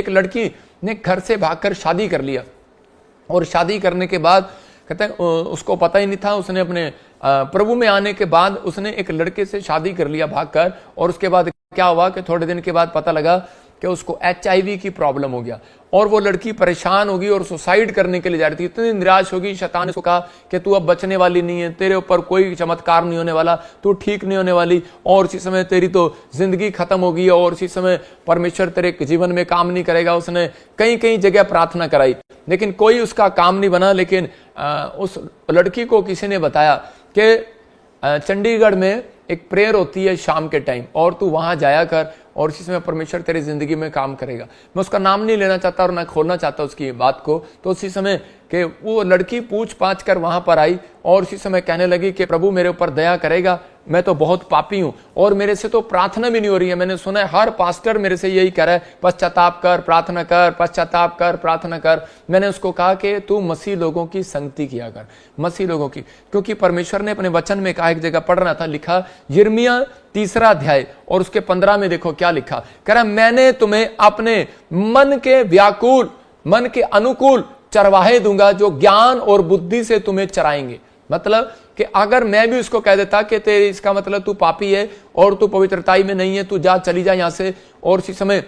एक लड़की ने घर से भागकर शादी कर लिया, और शादी करने के बाद कहते हैं उसको पता ही नहीं था, उसने अपने प्रभु में आने के बाद उसने एक लड़के से शादी कर लिया भागकर, और उसके बाद क्या हुआ कि थोड़े दिन के बाद पता लगा कि उसको HIV की प्रॉब्लम हो गया, और वो लड़की परेशान होगी और सुसाइड करने के लिए जा रही थी। इतनी निराश होगी, शैतान ने उसको कहा कि तू अब बचने वाली नहीं है, तेरे ऊपर कोई चमत्कार नहीं होने वाला, तू ठीक नहीं होने वाली, और उसी समय तेरी तो जिंदगी खत्म होगी, और उसी समय परमेश्वर तेरे जीवन में काम नहीं करेगा। उसने कई कई जगह प्रार्थना कराई, लेकिन कोई उसका काम नहीं बना। लेकिन उस लड़की को किसी ने बताया कि चंडीगढ़ में एक प्रेयर होती है शाम के टाइम, और तू वहां जाया कर, और इसी समय परमेश्वर तेरी जिंदगी में काम करेगा। मैं उसका नाम नहीं लेना चाहता और ना खोलना चाहता उसकी बात को। तो उसी समय कि वो लड़की पूछ पाछ कर वहां पर आई, और उसी समय कहने लगी कि प्रभु मेरे ऊपर दया करेगा, मैं तो बहुत पापी हूं, और मेरे से तो प्रार्थना भी नहीं हो रही है। मैंने सुना है हर पास्टर मेरे से यही कह रहा है, पश्चाताप कर, प्रार्थना कर, पश्चाताप कर, प्रार्थना कर। मैंने उसको कहा कि तू मसीह लोगों की संगति किया कर, मसीह लोगों की, क्योंकि परमेश्वर ने अपने वचन में कहा, एक जगह पढ़ रहा था, लिखा यिर्मयाह 3 अध्याय और उसके 15 में देखो क्या लिखा। कह रहा मैंने तुम्हें अपने मन के व्याकुल, मन के अनुकूल चरवाहे दूंगा, जो ज्ञान और बुद्धि से तुम्हें चराएंगे। मतलब कि अगर मैं भी उसको कह देता कि तेरे, इसका मतलब तू पापी है और तू पवित्रताई में नहीं है, तू जा, चली जा यहां से, और उसी समय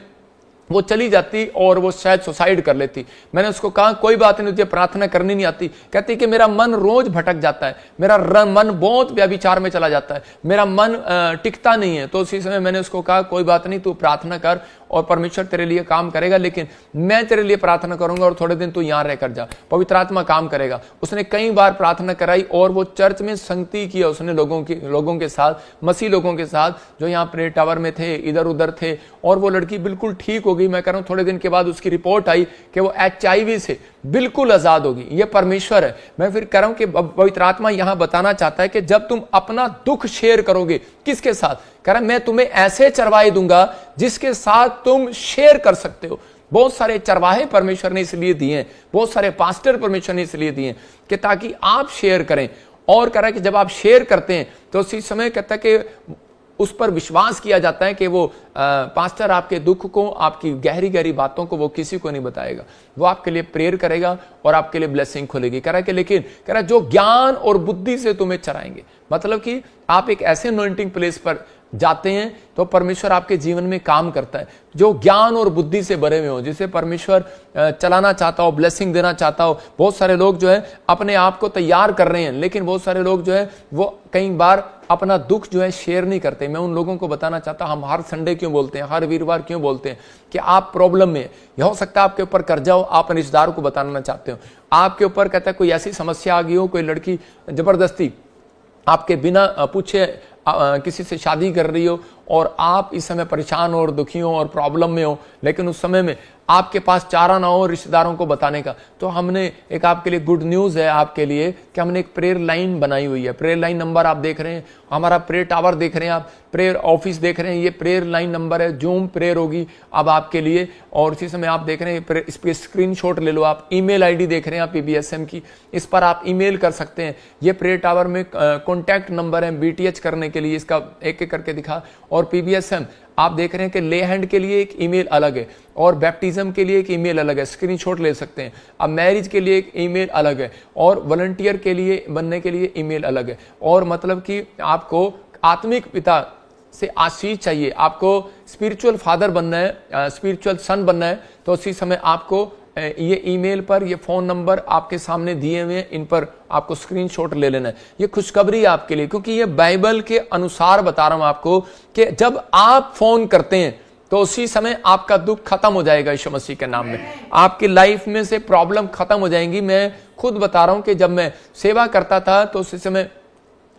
वो चली जाती और वो शायद सुसाइड कर लेती। मैंने उसको कहा कोई बात नहीं, तुझे प्रार्थना करनी नहीं आती। कहती कि मेरा मन रोज भटक जाता है, मेरा मन बहुत व्यभिचार में चला जाता है, मेरा मन टिकता नहीं है। तो उसी समय मैंने उसको कहा कोई बात नहीं, तू प्रार्थना कर और परमेश्वर तेरे लिए काम करेगा, लेकिन मैं तेरे लिए प्रार्थना करूंगा और थोड़े दिन तू यहां रहकर जा, पवित्र आत्मा काम करेगा। उसने कई बार प्रार्थना कराई और वो चर्च में संगति किया उसने लोगों के साथ, मसीह लोगों के साथ जो यहाँ प्रेयर टावर में थे, इधर उधर थे, और वो लड़की बिल्कुल ठीक हो गई। मैं कह रहा हूं थोड़े दिन के बाद उसकी रिपोर्ट आई कि वो HIV से बिल्कुल आजाद होगी। ये परमेश्वर है। मैं फिर कह रहा हूं कि पवित्र आत्मा यहां बताना चाहता है कि जब तुम अपना दुख शेयर करोगे, किसके साथ? कह रहा मैं तुम्हें ऐसे चरवाहे दूंगा जिसके साथ तुम शेयर कर सकते हो। बहुत सारे चरवाहे परमेश्वर ने इसलिए दिए हैं, बहुत सारे पास्टर परमेश्वर ने इसलिए दिए हैं कि ताकि आप शेयर करें। और कह रहा है कि जब आप शेयर करते हैं तो उसी समय कहता है कि उस पर विश्वास किया जाता है कि वो पास्टर आपके दुख को, आपकी गहरी गहरी बातों को वो किसी को नहीं बताएगा, वो आपके लिए प्रेयर करेगा और आपके लिए ब्लेसिंग खुलेगी। कह रहा है कि लेकिन कह रहा है जो ज्ञान और बुद्धि से तुम्हें चराएंगे, मतलब कि आप एक ऐसे अनॉइंटिंग प्लेस पर जाते हैं तो परमेश्वर आपके जीवन में काम करता है जो ज्ञान और बुद्धि से भरे हुए हो, जिसे परमेश्वर चलाना चाहता हो, ब्लेसिंग देना चाहता हो। बहुत सारे लोग जो है अपने आप को तैयार कर रहे हैं, लेकिन बहुत सारे लोग जो है वो कई बार अपना दुख जो है शेयर नहीं करते। मैं उन लोगों को बताना चाहता हूं, हम हर संडे क्यों बोलते हैं, हर वीरवार क्यों बोलते हैं कि आप प्रॉब्लम में, यह हो सकता है आपके ऊपर कर्जा हो, आप रिश्तेदार को बताना चाहते हो, आपके ऊपर कहता है कोई ऐसी समस्या आ गई हो, कोई लड़की जबरदस्ती आपके बिना पूछे किसी से शादी कर रही हो और आप इस समय परेशान हो और दुखी हो और प्रॉब्लम में हो, लेकिन उस समय में आपके पास चारा ना हो रिश्तेदारों को बताने का, तो हमने एक आपके लिए गुड न्यूज़ है आपके लिए कि हमने एक प्रेयर लाइन बनाई हुई है। प्रेयर लाइन नंबर आप देख रहे हैं, हमारा प्रेयर टावर देख रहे हैं, आप प्रेयर ऑफिस देख रहे हैं, ये प्रेयर लाइन नंबर है। जूम प्रेयर होगी अब आपके लिए, और इसी समय आप देख रहे हैं, इस पर स्क्रीनशॉट ले लो। आप ईमेल आईडी देख रहे हैं आप PBSM की, इस पर आप ईमेल कर सकते हैं। ये प्रेयर टावर में कॉन्टैक्ट नंबर है BTH करने के लिए, इसका एक एक करके दिखा। और PBSM आप देख रहे हैं कि ले हैंड के लिए एक ईमेल अलग है और बैप्टिज्म के लिए एक ईमेल अलग है, स्क्रीनशॉट ले सकते हैं। अब मैरिज के लिए एक ईमेल अलग है और वॉलंटियर के लिए बनने के लिए ईमेल अलग है। और मतलब कि आपको आत्मिक पिता से आशीष चाहिए, आपको स्पिरिचुअल फादर बनना है, स्पिरिचुअल सन बनना है, तो उसी समय आपको ये ईमेल पर, ये फोन नंबर आपके सामने दिए हुए हैं, इन पर आपको स्क्रीनशॉट ले लेना है। ये खुशखबरी है आपके लिए, क्योंकि ये बाइबल के अनुसार बता रहा हूं आपको कि जब आप फोन करते हैं तो उसी समय आपका दुख खत्म हो जाएगा यीशु मसीह के नाम में। आपकी लाइफ में से प्रॉब्लम खत्म हो जाएंगी। मैं खुद बता रहा हूं कि जब मैं सेवा करता था तो उसी समय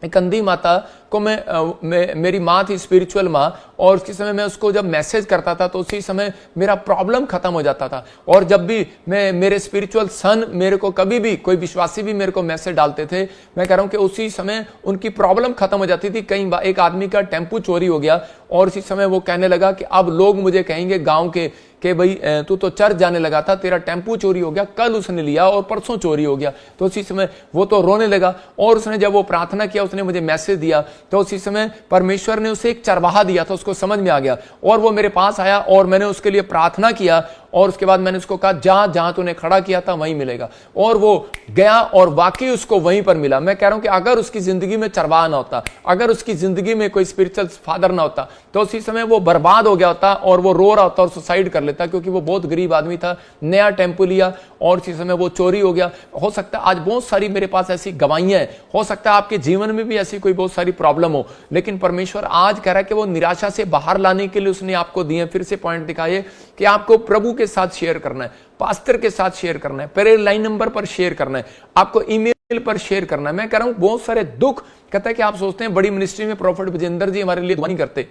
एक अंधी माता को मेरी माँ थी, स्पिरिचुअल माँ, और उसी समय मैं उसको जब मैसेज करता था तो उसी समय मेरा प्रॉब्लम खत्म हो जाता था। और जब भी मेरे स्पिरिचुअल सन मेरे को कभी भी कोई विश्वासी भी मेरे को मैसेज डालते थे, मैं कह रहा हूँ कि उसी समय उनकी प्रॉब्लम खत्म हो जाती थी। कई बार एक आदमी का टेम्पू चोरी हो गया और उसी समय वो कहने लगा कि अब लोग मुझे कहेंगे गाँव के कि भाई तू तो चर्च जाने लगा था, तेरा टेम्पू चोरी हो गया, कल उसने लिया और परसों चोरी हो गया। तो उसी समय वो तो रोने लगा, और उसने जब वो प्रार्थना किया, उसने मुझे मैसेज दिया, तो उसी समय परमेश्वर ने उसे एक चरवाहा दिया था, उसको समझ में आ गया और वो मेरे पास आया और मैंने उसके लिए प्रार्थना किया और उसके बाद मैंने उसको कहा जहां जहां तूने खड़ा किया था वहीं मिलेगा, और वो गया और वाकई उसको वहीं पर मिला। मैं कह रहा हूं कि अगर उसकी जिंदगी में चरवाहा ना होता, अगर उसकी जिंदगी में कोई स्पिरिचुअल फादर ना होता, तो उसी समय वो बर्बाद हो गया होता और वो रो रहा होता और सुसाइड कर लेता, क्योंकि वो बहुत गरीब आदमी था, नया टेम्पो लिया और इसी समय वो चोरी हो गया। हो सकता है आज बहुत सारी मेरे पास ऐसी गवाहियां हैं, हो सकता है आपके जीवन में भी ऐसी कोई बहुत सारी प्रॉब्लम हो, लेकिन परमेश्वर आज कह रहा है कि वो निराशा से बाहर लाने के लिए उसने आपको दिए। फिर से पॉइंट दिखाइए कि आपको प्रभु के साथ शेयर करना है, पास्टर के साथ शेयर करना है, प्रेयर लाइन नंबर पर शेयर करना है, आपको ईमेल पर शेयर करना है। मैं कह रहा हूं बहुत सारे दुख, कहता है कि आप सोचते हैं बड़ी मिनिस्ट्री में प्रोफेट विजेंद्र जी हमारे लिए दुआ नहीं करते,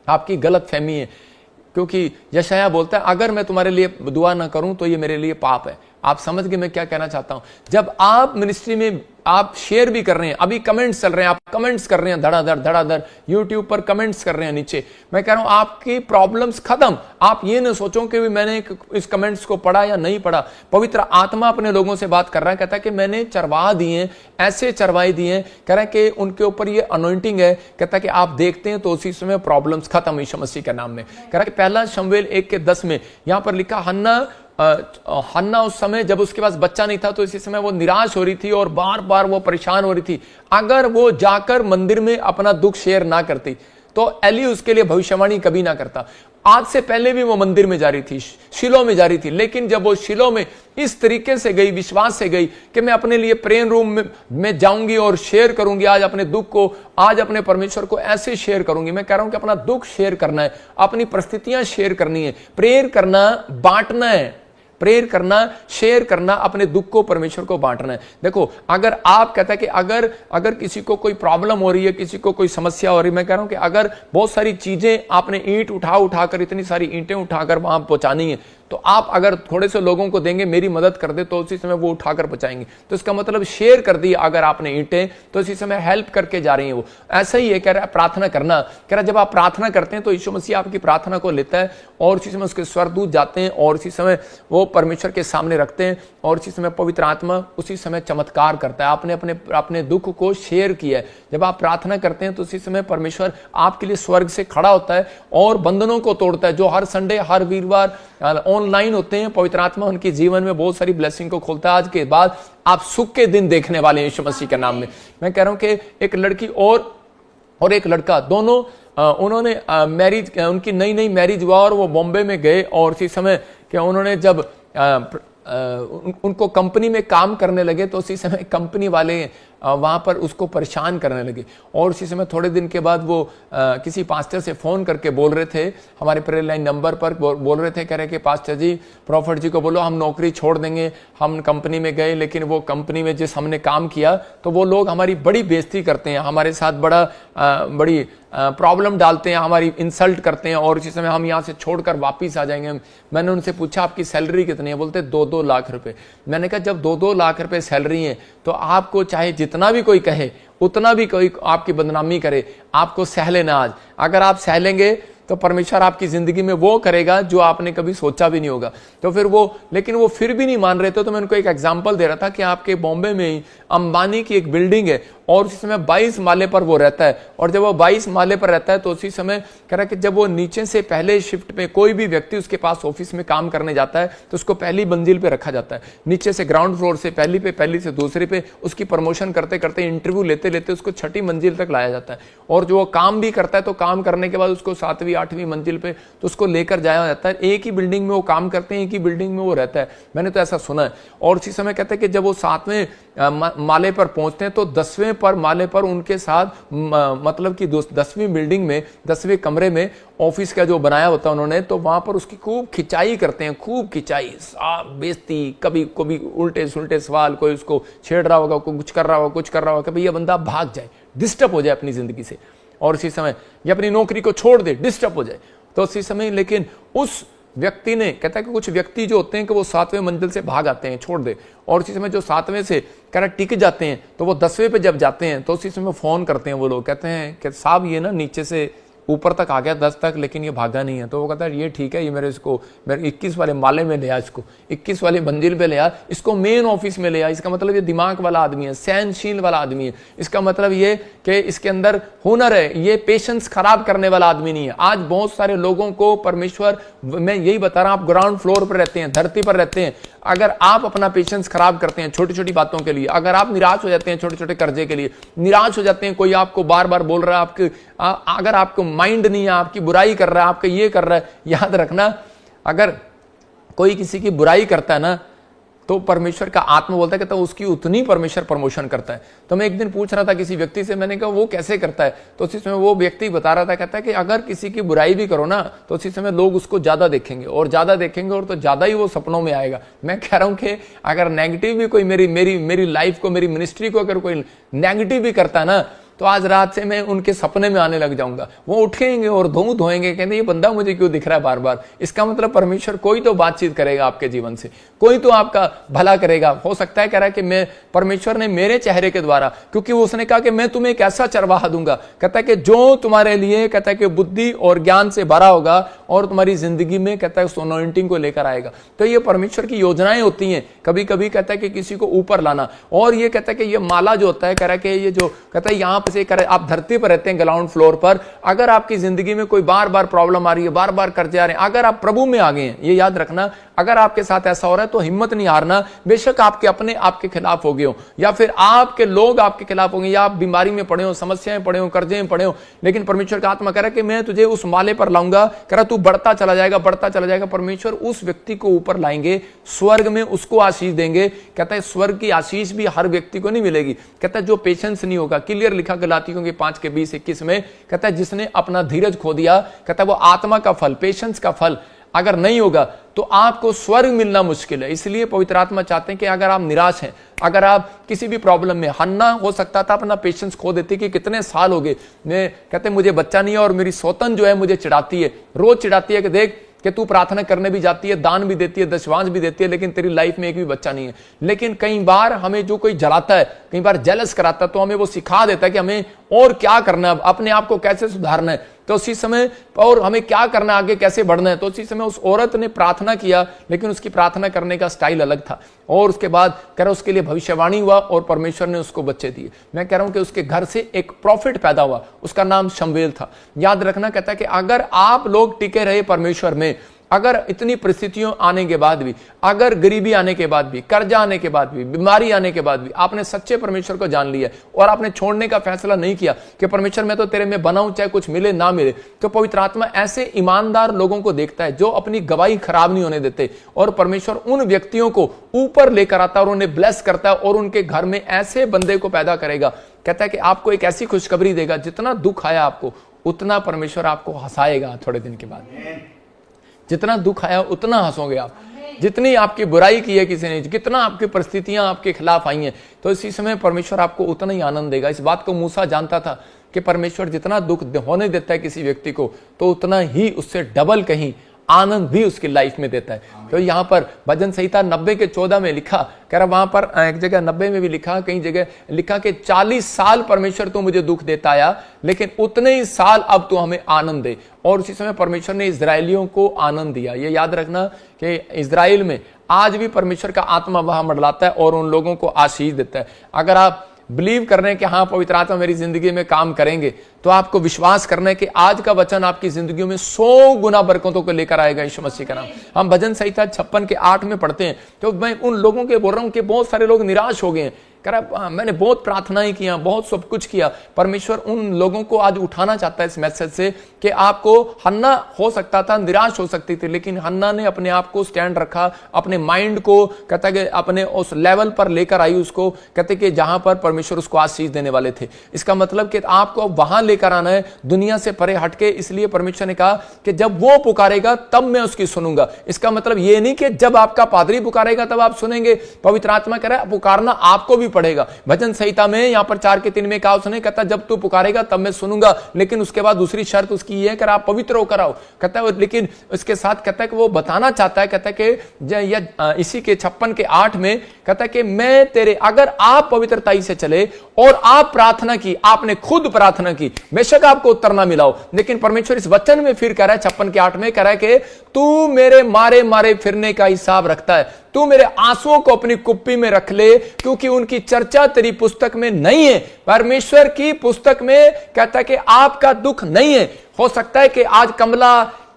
आपकी गलत फहमी है, क्योंकि यशायाह बोलता है अगर मैं तुम्हारे लिए दुआ ना करूं तो ये मेरे लिए पाप है। आप समझ गए मैं क्या कहना चाहता हूं? जब आप मिनिस्ट्री में आप शेयर भी कर रहे हैं, अभी कमेंट्स चल रहे हैं, आप कमेंट्स कर रहे हैं धड़ाधड़ यूट्यूब पर कमेंट्स कर रहे हैं नीचे, मैं कह रहा हूं आपकी प्रॉब्लम्स खत्म। आप ये ना सोचो कि मैंने इस कमेंट्स को पढ़ा या नहीं पढ़ा, पवित्र आत्मा अपने लोगों से बात कर रहा है, कहता है कि मैंने चरवाहा दिए, ऐसे चरवाहे दिए, कह रहा है कि उनके ऊपर ये अनॉइंटिंग है, कहता है कि आप देखते हैं तो उसी समय प्रॉब्लम्स खत्म यीशु मसीह के नाम में। कह रहा है कि पहला शमूएल 1:10 में यहां पर लिखा, हन्ना उस समय जब उसके पास बच्चा नहीं था तो इसी समय वो निराश हो रही थी और बार बार वो परेशान हो रही थी। अगर वो जाकर मंदिर में अपना दुख शेयर ना करती तो एली उसके लिए भविष्यवाणी कभी ना करता। आज से पहले भी वो मंदिर में जा रही थी, शिलो में जा रही थी, लेकिन जब वो शिलो में इस तरीके से गई, विश्वास से गई कि मैं अपने लिए प्रेयर रूम में जाऊंगी और शेयर करूंगी आज अपने दुख को, आज अपने परमेश्वर को ऐसे शेयर करूंगी। मैं कह रहा हूं कि अपना दुख शेयर करना है, अपनी परिस्थितियां शेयर करनी है, प्रेयर करना, बांटना है, प्रेयर करना, शेयर करना, अपने दुख को परमेश्वर को बांटना है। देखो अगर आप कहता है कि अगर किसी को कोई प्रॉब्लम हो रही है, किसी को कोई समस्या हो रही है, मैं कह रहा हूं कि अगर बहुत सारी चीजें आपने ईंट उठाकर इतनी सारी ईंटें उठाकर वहां पहुंचानी है, तो आप अगर थोड़े से लोगों को देंगे, मेरी मदद कर दे, तो उसी समय वो उठाकर पहुंचाएंगे। तो इसका मतलब शेयर कर दी अगर आपने ईंटें, तो इसी समय हेल्प करके जा रही है वो। ऐसा ही है कह रहा है प्रार्थना करना, कह रहा है जब आप प्रार्थना करते हैं तो यीशु मसीह आपकी प्रार्थना को लेता है और उसी समय उसके स्वर्गदूत जाते हैं और उसी समय वो परमेश्वर के सामने रखते हैं और उसी समय पवित्र आत्मा उसी समय चमत्कार करता है। आपने अपने दुख को शेयर किया है। जब आप प्रार्थना करते हैं तो उसी समय परमेश्वर आपके लिए स्वर्ग से खड़ा होता है और बंधनों को तोड़ता है। जो हर संडे, हर वीरवार ऑनलाइन होते हैं, पवित्र आत्मा उनके जीवन में बहुत सारी ब्लेसिंग को खोलता है। आज के बाद आप सुख के दिन देखने वाले हैं यीशु मसीह के नाम में। मैं कह रहा हूं कि एक लड़की और एक लड़का, दोनों उन्होंने मैरिज, उनकी नई मैरिज हुआ और वो बॉम्बे में गए और इसी समय क्या उन्होंने जब उनको कंपनी में काम करने लगे तो उसी समय कंपनी वाले वहां पर उसको परेशान करने लगे और उसी समय थोड़े दिन के बाद वो किसी पास्टर से फोन करके बोल रहे थे, हमारे प्रेयर लाइन नंबर पर बोल रहे थे, कह रहे कि पास्टर जी, प्रॉफिट जी को बोलो हम नौकरी छोड़ देंगे। हम कंपनी में गए, लेकिन वो कंपनी में जिस हमने काम किया तो वो लोग हमारी बड़ी बेइज्जती करते हैं, हमारे साथ बड़ी प्रॉब्लम डालते हैं, हमारी इंसल्ट करते हैं और इसी समय हम यहाँ से छोड़कर वापिस आ जाएंगे। मैंने उनसे पूछा आपकी सैलरी कितनी है? बोलते 2-2 लाख रुपए। मैंने कहा जब 2-2 लाख रुपए सैलरी है तो आपको चाहे जितना भी कोई कहे, उतना भी कोई आपकी बदनामी करे, आपको सह लेना। आज अगर आप सह लेंगे तो परमेश्वर आपकी जिंदगी में वो करेगा जो आपने कभी सोचा भी नहीं होगा। तो फिर लेकिन वो फिर भी नहीं मान रहे थे। तो मैं उनको एक एग्जांपल दे रहा था कि आपके बॉम्बे में ही अंबानी की एक बिल्डिंग है और उसी समय 22 माले पर वो रहता है और जब वो 22 माले पर रहता है तो उसी समय कह रहा है कि जब वो नीचे से पहले शिफ्ट में कोई भी व्यक्ति उसके पास ऑफिस में काम करने जाता है तो उसको पहली मंजिल पे रखा जाता है। नीचे से ग्राउंड फ्लोर से पहली से दूसरी पे उसकी प्रमोशन करते करते, इंटरव्यू लेते लेते उसको 6ठी मंजिल तक लाया जाता है और जो वो काम भी करता है तो काम करने के बाद उसको 7वीं 8वीं मंजिल पे तो उसको लेकर जाया जाता है। एक ही बिल्डिंग में वो काम करते हैं, एक ही बिल्डिंग में वो रहता है, मैंने तो ऐसा सुना है। और उसी समय कहते हैं कि जब वो 7वें माले पर पहुंचते हैं तो 10वें पर माले पर उनके साथ मतलब कि 10वीं बिल्डिंग में 10वें कमरे में ऑफिस का जो बनाया होता है उन्होंने, तो वहां पर उसकी खूब खिंचाई करते हैं, खूब खिंचाई, बेइज्जती, कभी उल्टे सुलटे सवाल, कोई उसको छेड़ रहा होगा, कोई कुछ कर रहा होगा कि भैया बंदा भाग जाए, डिस्टर्ब हो जाए अपनी जिंदगी से और उसी समय ये अपनी नौकरी को छोड़ दे, डिस्टर्ब हो जाए। तो उसी समय लेकिन उस व्यक्ति ने, कहता है कि कुछ व्यक्ति जो होते हैं कि वो 7वें मंजिल से भाग आते हैं, छोड़ दे, और उसी समय जो 7वें से कह रहा टिक जाते हैं तो वो 10वें पे जब जाते हैं तो उसी समय फोन करते हैं वो लोग, कहते हैं कि साहब ये ना नीचे से ऊपर तक आ गया 10 तक, लेकिन ये भागा नहीं है। तो वो कहता है ये ठीक है, ये मेरे 21 वाले माले में ले आ, इसको 21 वाली मंजिल पे ले आ, इसको मेन ऑफिस में ले आ। इसका मतलब ये दिमाग वाला आदमी है, सहनशील वाला आदमी है। इसका मतलब ये कि इसके अंदर हुनर है, ये पेशेंस खराब करने वाला आदमी नहीं है। आज बहुत सारे लोगों को परमेश्वर, मैं यही बता रहा हूं, आप ग्राउंड फ्लोर पर रहते हैं, धरती पर रहते हैं, अगर आप अपना पेशेंस खराब करते हैं छोटी छोटी बातों के लिए, अगर आप निराश हो जाते हैं छोटे छोटे कर्जे के लिए, निराश हो जाते हैं, कोई आपको बार बार बोल रहा है, अगर आपको माइंड नहीं है, आपकी बुराई कर रहा है, आपका ये कर रहा है, याद रखना, अगर कोई किसी की बुराई करता है ना, तो परमेश्वर का आत्मा बोलता है कि तो उसकी उतनी परमेश्वर प्रमोशन करता है। तो मैं एक दिन पूछ रहा था किसी व्यक्ति से, मैंने कहा वो कैसे करता है? तो उसी समय वो व्यक्ति बता रहा था, कहता है कि अगर किसी की बुराई भी करो ना, तो उसी समय लोग उसको ज्यादा देखेंगे और ज्यादा देखेंगे, और तो ज्यादा ही वो सपनों में आएगा। मैं कह रहा हूं कि अगर नेगेटिव भी कोई मेरी लाइफ को, मेरी मिनिस्ट्री को अगर कोई नेगेटिव भी करता है ना, तो आज रात से मैं उनके सपने में आने लग जाऊंगा। वो उठेंगे और धोएंगे, कहते ये बंदा मुझे क्यों दिख रहा है बार बार। इसका मतलब परमेश्वर कोई तो बातचीत करेगा आपके जीवन से, कोई तो आपका भला करेगा। हो सकता है कह रहा है कि मैं, परमेश्वर ने मेरे चेहरे के द्वारा, क्योंकि उसने कहा कि मैं तुम्हें एक ऐसा चरवाहा दूंगा, कहता है कि जो तुम्हारे लिए, कहता है कि बुद्धि और ज्ञान से भरा होगा और तुम्हारी जिंदगी में, कहता है, उस अनॉइंटिंग को लेकर आएगा। तो ये परमेश्वर की योजनाएं होती हैं। कभी कभी कहता है कि किसी को ऊपर लाना, और ये कहता है कि ये माला जो होता है, कह रहा है कि ये जो कहता है यहां से करे, आप धरती पर रहते हैं ग्राउंड फ्लोर पर, अगर आपकी जिंदगी में कोई बार बार प्रॉब्लम आ रही है, बार बार कर्जे आ रहे हैं, अगर आप प्रभु में आ गए हैं, ये याद रखना, अगर आपके साथ ऐसा हो रहा है तो हिम्मत नहीं हारना। बेशक आपके अपने आपके खिलाफ हो गए हो, या फिर आपके लोग आपके खिलाफ होंगे, या आप बीमारी में पड़े हो, समस्याएं पड़े हो, कर्जे में पड़े हो, लेकिन परमेश्वर का आत्मा कह रहा है कि मैं तुझे उस माले पर लाऊंगा। कह रहा तू बढ़ता चला जाएगा, बढ़ता चला जाएगा। परमेश्वर उस व्यक्ति को ऊपर लाएंगे, स्वर्ग में उसको आशीष देंगे। कहता है स्वर्ग की आशीष भी हर व्यक्ति को नहीं मिलेगी। कहता है जो पेशेंस नहीं होगा, क्लियर लिखा गलातियों के 5:20-21 में, कहता है जिसने अपना धीरज खो दिया, कहता है वो आत्मा का फल, पेशेंस का फल अगर नहीं होगा तो आपको स्वर्ग मिलना मुश्किल है। इसलिए पवित्र आत्मा चाहते हैं कि अगर आप निराश हैं, अगर आप किसी भी प्रॉब्लम में, हन्ना हो सकता था अपना पेशेंस खो देती कि कितने साल हो गए, मैं कहते मुझे बच्चा नहीं है और मेरी सौतन जो है मुझे चिढ़ाती है, रोज चिढ़ाती है कि देख कि तू प्रार्थना करने भी जाती है, दान भी देती है, दशवांश भी देती है, लेकिन तेरी लाइफ में एक भी बच्चा नहीं है। लेकिन कई बार हमें जो कोई जलाता है, कई बार जेलस कराता है, तो हमें वो सिखा देता है कि हमें और क्या करना है, अपने आप को कैसे सुधारना है। तो उसी समय, और हमें क्या करना है, आगे कैसे बढ़ना है। तो उसी समय उस औरत ने प्रार्थना किया, लेकिन उसकी प्रार्थना करने का स्टाइल अलग था, और उसके बाद कह रहा उसके लिए भविष्यवाणी हुआ और परमेश्वर ने उसको बच्चे दिए। मैं कह रहा हूं कि उसके घर से एक प्रॉफिट पैदा हुआ, उसका नाम शमूएल था। याद रखना, कहता है कि अगर आप लोग टिके रहे परमेश्वर में, अगर इतनी परिस्थितियों आने के बाद भी, अगर गरीबी आने के बाद भी, कर्जा आने के बाद भी, बीमारी आने के बाद भी आपने सच्चे परमेश्वर को जान लिया और आपने छोड़ने का फैसला नहीं किया कि परमेश्वर मैं तो तेरे में बना हूं, चाहे कुछ मिले ना मिले, तो पवित्र आत्मा ऐसे ईमानदार लोगों को देखता है जो अपनी गवाही खराब नहीं होने देते, और परमेश्वर उन व्यक्तियों को ऊपर लेकर आता है और उन्हें ब्लेस करता है, और उनके घर में ऐसे बंदे को पैदा करेगा। कहता है कि आपको एक ऐसी खुशखबरी देगा, जितना दुख आया आपको, उतना परमेश्वर आपको हंसाएगा थोड़े दिन के बाद। जितना दुख आया उतना हंसोगे आप, जितनी आपकी बुराई की है किसी ने, कितना आपकी परिस्थितियां आपके खिलाफ आई हैं, तो इसी समय परमेश्वर आपको उतना ही आनंद देगा। इस बात को मूसा जानता था कि परमेश्वर जितना दुख होने देता है किसी व्यक्ति को, तो उतना ही उससे डबल कहीं आनंद भी उसकी लाइफ में देता है। तो यहां पर भजन संहिता 90:14 में लिखा, कह रहा वहां पर एक जगह 90 में भी लिखा, कई जगह लिखा कि 40 साल परमेश्वर तू मुझे दुख देता आया, लेकिन उतने ही साल अब तू हमें आनंद दे। और उसी समय परमेश्वर ने इजराइलियों को आनंद दिया। ये याद रखना कि इजराइल में आज भी परमेश्वर का आत्मा वहां मंडलाता है और उन लोगों को आशीष देता है। अगर आप बिलीव कर रहे हैं कि हाँ पवित्र आत्मा मेरी जिंदगी में काम करेंगे, तो आपको विश्वास करना है कि आज का वचन आपकी जिंदगी में 100 गुना बरकतों को लेकर आएगा यीशु मसीह का नाम। हम भजन संहिता 56:8 में पढ़ते हैं। तो मैं उन लोगों के बोल रहा हूं कि बहुत सारे लोग निराश हो गए हैं, कह रहा मैंने बहुत प्रार्थनाएं किया, बहुत सब कुछ किया। परमेश्वर उन लोगों को आज उठाना चाहता है इस मैसेज से कि आपको, हन्ना हो सकता था, निराश हो सकती थी, लेकिन हन्ना ने अपने आप को स्टैंड रखा, अपने माइंड को कहता कि अपने उस लेवल पर लेकर आई उसको, कहते कि जहां पर परमेश्वर उसको आशीष देने वाले थे। इसका मतलब कि आपको वहां लेकर आना है, दुनिया से परे हटके। इसलिए परमेश्वर ने कहा कि जब वो पुकारेगा तब मैं उसकी सुनूंगा। इसका मतलब ये नहीं कि जब आपका पादरी पुकारेगा तब आप सुनेंगे। पवित्र आत्मा कह रहा है पुकारना आपको भी पड़ेगा। भजन संहिता में यहाँ पर 4:3 में कहा उसने, कहता जब तू पुकारेगा तब मैं सुनूंगा, लेकिन उसके बाद दूसरी शर्त उसकी ये है कि आप पवित्र होकर आओ। कहता है लेकिन इसके साथ कहता है कि वो बताना चाहता है, कहता है कि इसी के 56:8 में कहता है कि मैं तेरे, अगर आप पवित्रताई से चले और आप प्रार्थना की, आपने खुद प्रार्थना की, बेशक आपको उत्तर ना मिला हो, लेकिन परमेश्वर इस वचन में फिर कह रहा है 56:8 में कह रहा है कि तू मेरे मारे मारे फिरने का हिसाब रखता है, तू मेरे आंसुओं को अपनी कुप्पी में रख ले, क्योंकि उनकी चर्चा तेरी पुस्तक में नहीं है। परमेश्वर की पुस्तक में कहता है कि आपका दुख नहीं है। हो सकता है कि आज कमला,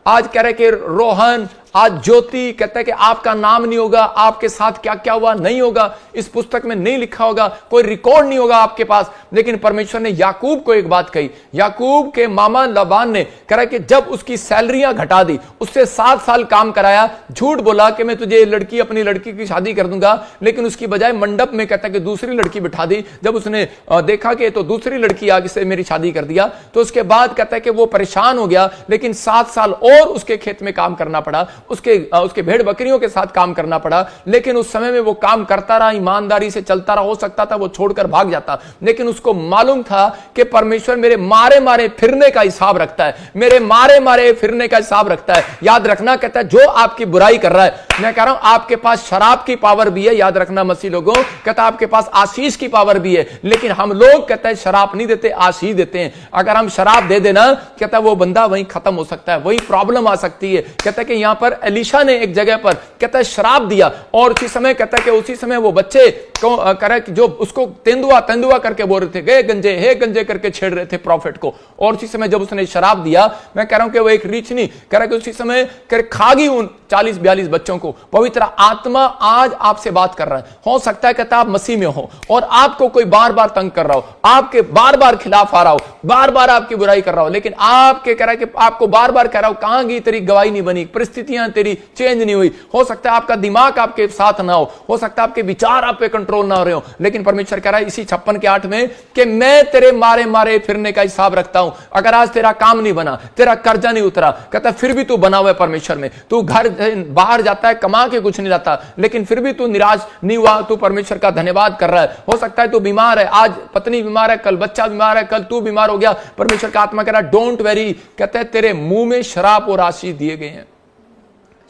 आज कह रहे कि रोहन, आज ज्योति, कहता है कि आपका नाम नहीं होगा, आपके साथ क्या क्या हुआ नहीं होगा, इस पुस्तक में नहीं लिखा होगा, कोई रिकॉर्ड नहीं होगा आपके पास। लेकिन परमेश्वर ने याकूब को एक बात कही, याकूब के मामा लबान ने कहा कि जब उसकी सैलरियां घटा दी, उससे 7 साल काम कराया, झूठ बोला कि मैं तुझे लड़की, अपनी लड़की की शादी कर दूंगा, लेकिन उसकी बजाय मंडप में कहता है कि दूसरी लड़की बिठा दी। जब उसने देखा कि तो दूसरी लड़की आगे से मेरी शादी कर दिया, तो उसके बाद कहता है कि वो परेशान हो गया, लेकिन 7 साल और उसके खेत में काम करना पड़ा, उसके भेड़ बकरियों के साथ काम करना पड़ा, लेकिन उस समय में वो काम करता रहा, ईमानदारी से चलता रहा। हो सकता था वो छोड़कर भाग जाता, लेकिन उसको मालूम था कि परमेश्वर मेरे मारे मारे फिरने का हिसाब रखता है, मेरे मारे मारे फिरने का हिसाब रखता है। याद रखना, कहता है जो आपकी बुराई कर रहा है, मैं कह रहा हूं आपके पास शराब की पावर भी है, याद रखना मसीह लोगों, कहता आपके पास आशीष की पावर भी है, लेकिन हम लोग कहता है शराब नहीं देते, आशीष देते हैं। अगर हम शराब दे देना, कहता वो बंदा वहीं खत्म हो सकता है, वही प्रॉब्लम आ सकती है। कहता है कि यहां पर एलीशा ने एक जगह पर कहता है शराब दिया, और उसी समय कहता है कि उसी समय वो बच्चे को करे जो उसको तेंदुआ तेंदुआ करके बोल रहे थे, गए गंजे, हे गंजे करके छेड़ रहे थे प्रॉफिट को। और उसी समय जब उसने शराब दिया, मैं कह रहा हूं कि वो एक रीच नहीं कह रहा कि उसी समय खा गई उन 40-42 बच्चों को। पवित्र आत्मा आज आपसे बात कर रहा है। हो सकता है कहता आप मसीह में हो और आपको कोई बार बार तंग कर रहा हो, आपके बार बार खिलाफ आ रहा हो, बार बार आपकी बुराई कर रहा हो, लेकिन आपके कह रहा है कि आपको बार बार कह रहा हो कहां गई तेरी गवाही नहीं बनी, परिस्थितियां तेरी चेंज नहीं हुई। हो सकता है आपका दिमाग आपके साथ ना हो सकता है आपके विचार आप पे कंट्रोल ना हो रहे हो, लेकिन परमेश्वर कह रहा है इसी 56:8 में कि मैं तेरे मारे मारे फिरने का हिसाब रखता हूं। अगर आज तेरा काम नहीं बना, तेरा कर्जा नहीं उतरा, कहता फिर भी तू बना हुआ है परमेश्वर में, तू घर बाहर जाता है कमा के कुछ नहीं लाता, लेकिन फिर भी तू निराश नहीं हुआ, तू परमेश्वर का धन्यवाद कर रहा है। हो सकता है तू बीमार है, आज पत्नी बीमार है, कल बच्चा बीमार है, कल तू बीमार हो गया, परमेश्वर का आत्मा कह रहा है डोंट वेरी, कहता है तेरे मुंह में शराब और आशीष दिए गए हैं।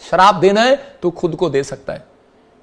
शराब देना है तो खुद को दे सकता है,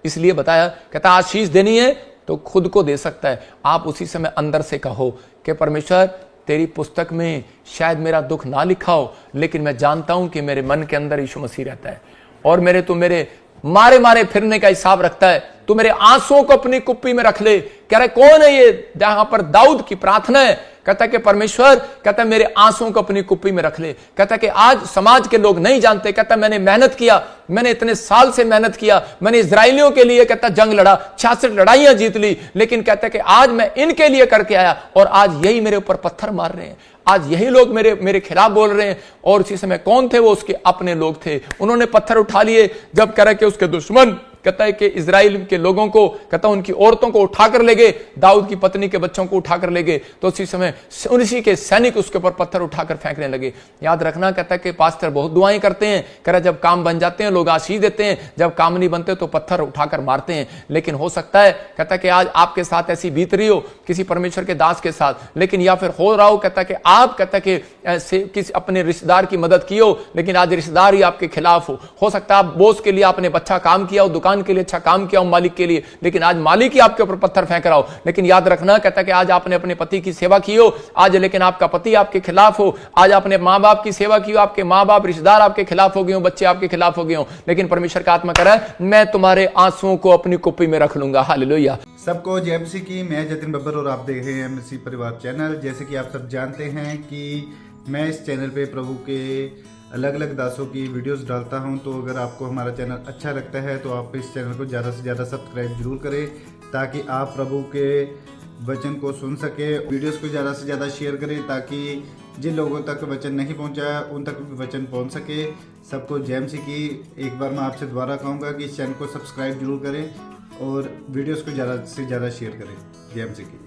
इसलिए बताया, कहता आशीष देनी है तो खुद को दे सकता है। आप उसी समय अंदर से कहो कि परमेश्वर तेरी पुस्तक में शायद मेरा दुख ना लिखा हो, लेकिन मैं जानता हूं कि मेरे मन के अंदर यीशु मसीह रहता है, और तू मेरे मारे मारे फिरने का हिसाब रखता है, तू मेरे आंसुओं को अपनी कुप्पी में रख ले। कह रहा कौन है ये, जहां पर दाऊद की प्रार्थना है, कहता कि परमेश्वर, कहता मेरे आंसुओं को अपनी कुप्पी में रख ले। कहता कि आज समाज के लोग नहीं जानते, कहता मैंने मेहनत किया, मैंने इतने साल से मेहनत किया, मैंने इजराइलियों के लिए कहता जंग लड़ा, 66 लड़ाइयां जीत ली, लेकिन कहता कि आज मैं इनके लिए करके आया और आज यही मेरे ऊपर पत्थर मार रहे हैं, आज यही लोग मेरे खिलाफ बोल रहे हैं। और उसी समय कौन थे वो, उसके अपने लोग थे, उन्होंने पत्थर उठा लिए। जब कह रहे कि उसके दुश्मन कहता है कि इजराइल के लोगों को, कहता उनकी औरतों को उठाकर ले गए, दाऊद की पत्नी के बच्चों को उठाकर ले गए, तो उसी समय उसी के सैनिक उसके ऊपर पत्थर उठाकर फेंकने लगे। याद रखना, कहता है कि पास्टर बहुत दुआएं करते हैं, कह रहा जब काम बन जाते हैं लोग आशीष देते हैं, जब काम नहीं बनते तो पत्थर उठाकर मारते हैं। लेकिन हो सकता है कहता कि आज आपके साथ ऐसी बीत रही हो किसी परमेश्वर के दास के साथ, लेकिन या फिर हो रहा हो कहता कि आप कहता कि किसी अपने रिश्तेदार की मदद की हो, लेकिन आज रिश्तेदार ही आपके खिलाफ हो सकता है आप बॉस के लिए आपने अच्छा काम किया हो, दुकान के लिए अच्छा काम किया हो मालिक के लिए, लेकिन आज मालिक ही आपके ऊपर पत्थर फेंक रहा हो। लेकिन याद रखना, कहता कि आज आपने अपने पति की सेवा की हो आज, लेकिन आपका पति आपके खिलाफ हो, आज आपने माँ बाप की सेवा की हो, आपके माँ बाप रिश्तेदार आपके खिलाफ हो गए हो, बच्चे आपके खिलाफ हो गए हो, लेकिन परमेश्वर का आत्मा कह रहा है मैं तुम्हारे आंसुओं को अपनी कुप्पी में रख लूंगा। हालेलुया। सबको जय मसीह की। मैं जतिन बब्बर और आप देख रहे हैं मसीह परिवार चैनल। जैसे कि आप सब जानते हैं कि मैं इस चैनल पे प्रभु के अलग अलग दासों की वीडियोस डालता हूं, तो अगर आपको हमारा चैनल अच्छा लगता है तो आप इस चैनल को ज़्यादा से ज़्यादा सब्सक्राइब जरूर करें, ताकि आप प्रभु के वचन को सुन सके। वीडियोस को ज़्यादा से ज़्यादा शेयर करें, ताकि जिन लोगों तक वचन नहीं पहुंचा उन तक भी वचन पहुंच सके। सबको जय मसीह की। एक बार मैं आपसे दोबारा कहूँगा कि इस चैनल को सब्सक्राइब जरूर करें और वीडियोस को ज़्यादा से ज़्यादा शेयर करें। जय मसीह की।